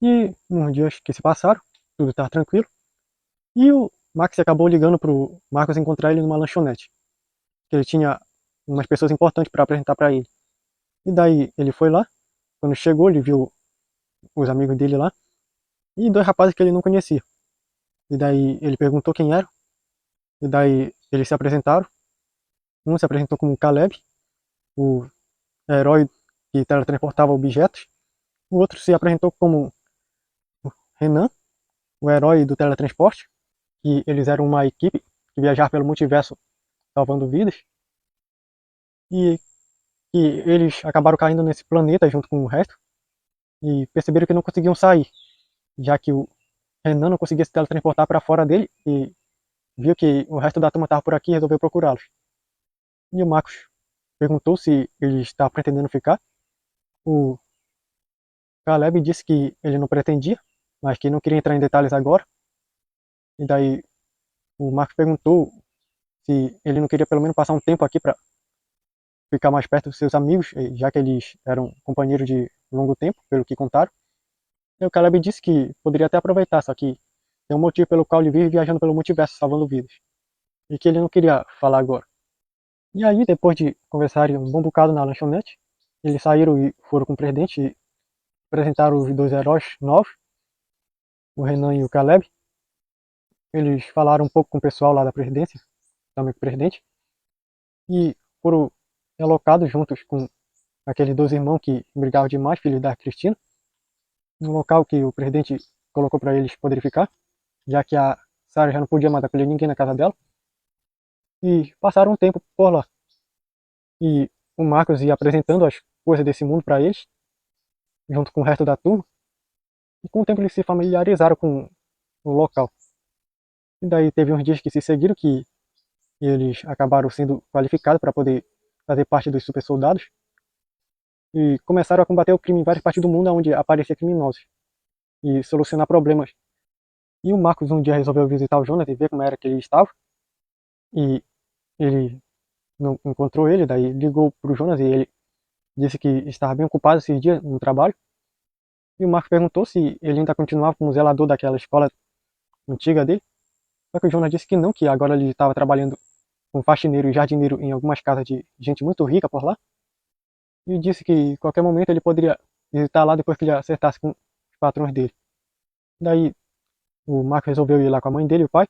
E nos dias que se passaram, tudo estava tranquilo. E o Max acabou ligando pro Marcos encontrar ele numa lanchonete. Que ele tinha umas pessoas importantes para apresentar para ele. E daí ele foi lá. Quando chegou, ele viu os amigos dele lá. E dois rapazes que ele não conhecia. E daí ele perguntou quem eram. E daí eles se apresentaram. Um se apresentou como Caleb, o herói que teletransportava objetos. O outro se apresentou como Renan, o herói do teletransporte. Que eles eram uma equipe que viajava pelo multiverso salvando vidas. E que eles acabaram caindo nesse planeta junto com o resto. E perceberam que não conseguiam sair. Já que o Renan não conseguia se teletransportar para fora dele. E viu que o resto da turma estava por aqui e resolveu procurá-los. E o Marcos perguntou se ele estava pretendendo ficar. O Caleb disse que ele não pretendia, mas que não queria entrar em detalhes agora. E daí o Marcos perguntou se ele não queria pelo menos passar um tempo aqui para ficar mais perto dos seus amigos, já que eles eram companheiros de longo tempo, pelo que contaram. E o Caleb disse que poderia até aproveitar, só que tem um motivo pelo qual ele vive viajando pelo multiverso, salvando vidas. E que ele não queria falar agora. E aí, depois de conversarem um bom bocado na lanchonete, eles saíram e foram com o presidente e apresentaram os dois heróis novos, o Renan e o Caleb. Eles falaram um pouco com o pessoal lá da presidência, também com o presidente, e foram alocados juntos com aqueles dois irmãos que brigavam demais, filhos da Cristina, no local que o presidente colocou para eles poderem ficar, já que a Sarah já não podia mais acolher ninguém na casa dela. E passaram um tempo por lá. E o Marcos ia apresentando as coisas desse mundo para eles, junto com o resto da turma. E com o tempo eles se familiarizaram com o local. E daí teve uns dias que se seguiram que eles acabaram sendo qualificados para poder fazer parte dos super soldados. E começaram a combater o crime em várias partes do mundo onde apareciam criminosos. E solucionar problemas. E o Marcos um dia resolveu visitar o Jonas e ver como era que ele estava. E ele não encontrou ele, daí ligou pro Jonas e ele disse que estava bem ocupado esses dias no trabalho. E o Marcos perguntou se ele ainda continuava como zelador daquela escola antiga dele. Só que o Jonas disse que não, que agora ele estava trabalhando como faxineiro e jardineiro em algumas casas de gente muito rica por lá. E disse que qualquer momento ele poderia visitar lá depois que ele acertasse com os patrões dele. Daí o Marcos resolveu ir lá com a mãe dele e o pai,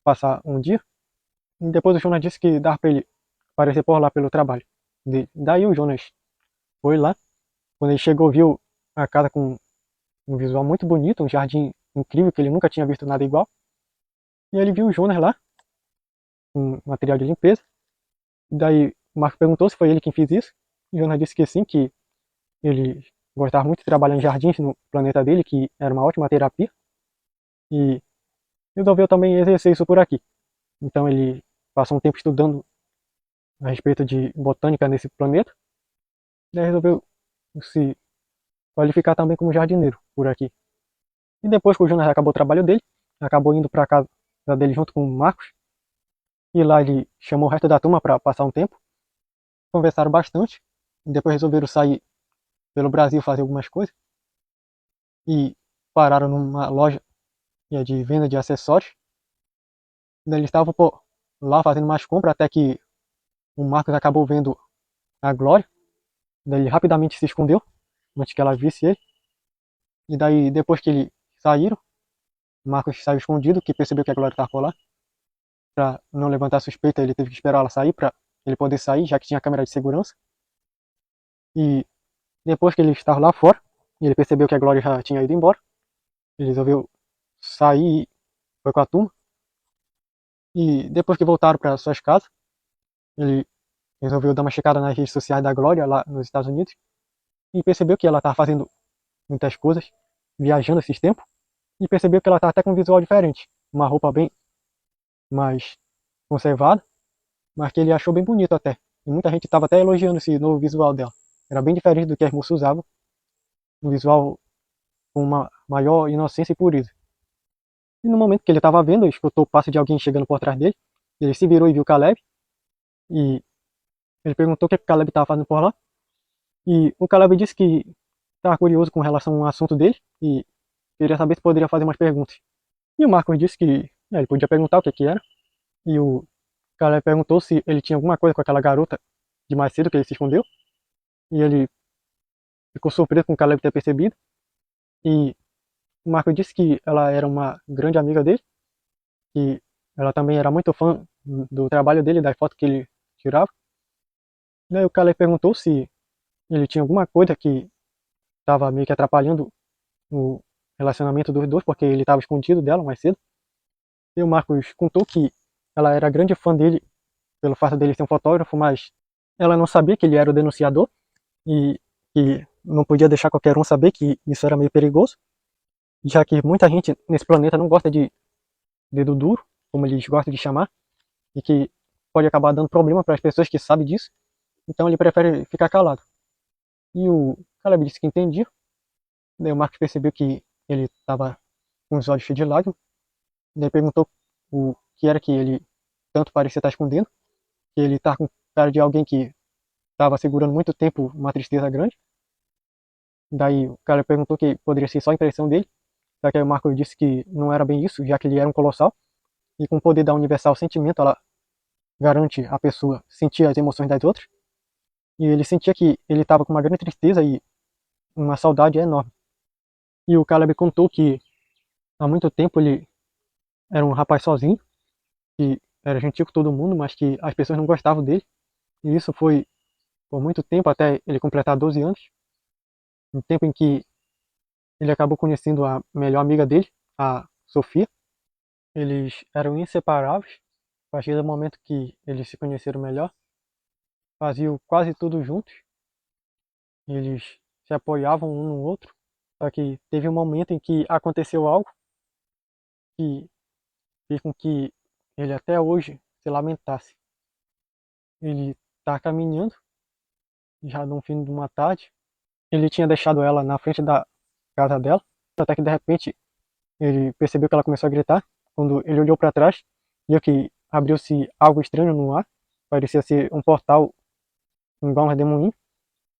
passar um dia. E depois o Jonas disse que dava para ele aparecer por lá pelo trabalho dele. Daí o Jonas foi lá. Quando ele chegou, viu a casa com um visual muito bonito, um jardim incrível que ele nunca tinha visto nada igual. E ele viu o Jonas lá, com material de limpeza. E daí o Marcos perguntou se foi ele quem fez isso. E o Jonas disse que sim, que ele gostava muito de trabalhar em jardins no planeta dele, que era uma ótima terapia. E resolveu também exercer isso por aqui. Então ele passou um tempo estudando a respeito de botânica nesse planeta. E daí resolveu se qualificar também como jardineiro por aqui. E depois que o Jonas acabou o trabalho dele, acabou indo para casa dele junto com o Marcos. E lá ele chamou o resto da turma para passar um tempo. Conversaram bastante. E depois resolveram sair pelo Brasil fazer algumas coisas. E pararam numa loja de venda de acessórios. E daí eles estavam lá fazendo mais compras até que o Marcos acabou vendo a Glória. Daí ele rapidamente se escondeu antes que ela visse ele. E daí depois que eles saíram, o Marcos saiu escondido, que percebeu que a Glória estava por lá. Para não levantar suspeita, ele teve que esperar ela sair para ele poder sair, já que tinha câmera de segurança. E depois que ele estava lá fora, ele percebeu que a Glória já tinha ido embora. Ele resolveu sair e foi com a turma. E depois que voltaram para suas casas, ele resolveu dar uma checada nas redes sociais da Glória lá nos Estados Unidos e percebeu que ela estava fazendo muitas coisas, viajando esses tempos, e percebeu que ela estava até com um visual diferente, uma roupa bem mais conservada, mas que ele achou bem bonito até. E muita gente estava até elogiando esse novo visual dela. Era bem diferente do que as moças usavam, um visual com uma maior inocência e pureza. E no momento que ele estava vendo, ele escutou o passo de alguém chegando por trás dele. Ele se virou e viu o Caleb. E ele perguntou o que o Caleb estava fazendo por lá. E o Caleb disse que estava curioso com relação ao assunto dele. E queria saber se poderia fazer umas perguntas. E o Marcos disse que ele podia perguntar o que que era. E o cara perguntou se ele tinha alguma coisa com aquela garota de mais cedo que ele se escondeu. E ele ficou surpreso com o Caleb ter percebido. E o Marcos disse que ela era uma grande amiga dele. Que ela também era muito fã do trabalho dele, das fotos que ele tirava. Daí o Caleb perguntou se ele tinha alguma coisa que estava meio que atrapalhando o relacionamento dos dois, porque ele estava escondido dela mais cedo. E o Marcos contou que ela era grande fã dele pelo fato dele ser um fotógrafo, mas ela não sabia que ele era o denunciador e que não podia deixar qualquer um saber que isso era meio perigoso, já que muita gente nesse planeta não gosta de dedo duro, como eles gostam de chamar, e que pode acabar dando problema para as pessoas que sabem disso. Então ele prefere ficar calado. E o Caleb disse que entendia. Daí o Marcos percebeu que ele estava com os olhos cheios de lágrimas. Daí perguntou o que era que ele tanto parecia estar escondendo. Que ele tá com cara de alguém que estava segurando muito tempo uma tristeza grande. Daí o cara perguntou que poderia ser só impressão dele. Só que aí o Marcos disse que não era bem isso, já que ele era um colossal. E com o poder da universal sentimento, ela garante a pessoa sentir as emoções das outras. E ele sentia que ele estava com uma grande tristeza e uma saudade enorme. E o Caleb contou que há muito tempo ele era um rapaz sozinho, que era gentil com todo mundo, mas que as pessoas não gostavam dele. E isso foi por muito tempo, até ele completar 12 anos. Um tempo em que ele acabou conhecendo a melhor amiga dele, a Sofia. Eles eram inseparáveis. A partir do momento que eles se conheceram melhor, faziam quase tudo juntos. Eles se apoiavam um no outro. Só que teve um momento em que aconteceu algo que fez com que ele até hoje se lamentasse. Ele está caminhando, já no fim de uma tarde. Ele tinha deixado ela na frente da casa dela, até que de repente ele percebeu que ela começou a gritar. Quando ele olhou para trás, viu que abriu-se algo estranho no ar, parecia ser um portal igual um redemoinho.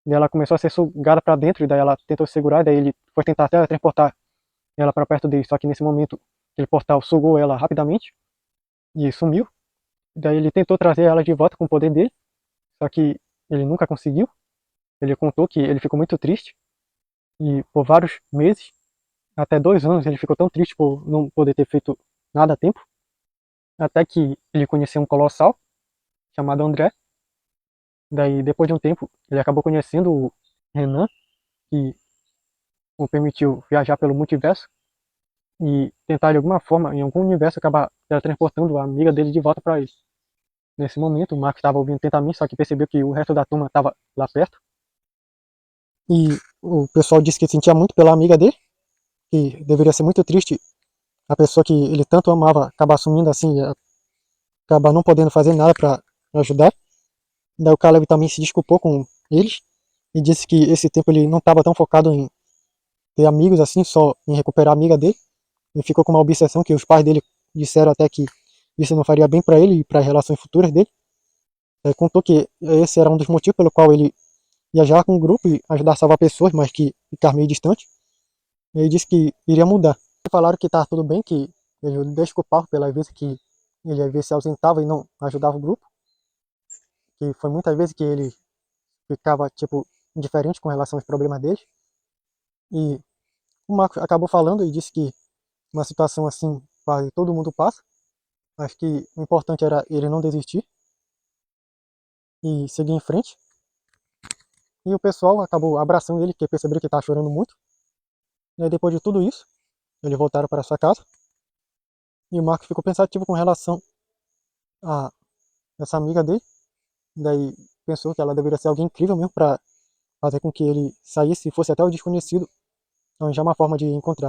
Daí ela começou a ser sugada para dentro, e daí ela tentou segurar, e daí ele foi tentar até transportar ela para perto dele, só que nesse momento aquele portal sugou ela rapidamente e sumiu. Daí ele tentou trazer ela de volta com o poder dele, só que ele nunca conseguiu. Ele contou que ele ficou muito triste e por vários meses, até 2 anos, ele ficou tão triste por não poder ter feito nada a tempo, até que ele conheceu um colossal chamado André. Daí, depois de um tempo, ele acabou conhecendo o Renan, que o permitiu viajar pelo multiverso e tentar de alguma forma, em algum universo, acabar teletransportando a amiga dele de volta para ele. Nesse momento, o Marcos estava ouvindo atentamente, só que percebeu que o resto da turma estava lá perto. E o pessoal disse que sentia muito pela amiga dele, que deveria ser muito triste a pessoa que ele tanto amava acabar sumindo assim, e acabar não podendo fazer nada para ajudar. Daí o Caleb também se desculpou com eles e disse que esse tempo ele não estava tão focado em ter amigos assim, só em recuperar a amiga dele. Ele ficou com uma obsessão que os pais dele disseram até que isso não faria bem para ele e para as relações futuras dele. Ele contou que esse era um dos motivos pelo qual ele viajar com o grupo e ajudar a salvar pessoas, mas que ficar meio distante. Ele disse que iria mudar. Falaram que estava tudo bem, que ele o desculpava pelas vezes que ele às vezes se ausentava e não ajudava o grupo. Que foi muitas vezes que ele ficava tipo indiferente com relação aos problemas dele. E o Marcos acabou falando e disse que uma situação assim quase todo mundo passa. Acho que o importante era ele não desistir e seguir em frente. E o pessoal acabou abraçando ele, porque perceberam que estava chorando muito. E aí, depois de tudo isso, eles voltaram para sua casa. E o Marcos ficou pensativo com relação a essa amiga dele. Daí pensou que ela deveria ser alguém incrível mesmo para fazer com que ele saísse e fosse até o desconhecido, arranjar uma forma de encontrá-la.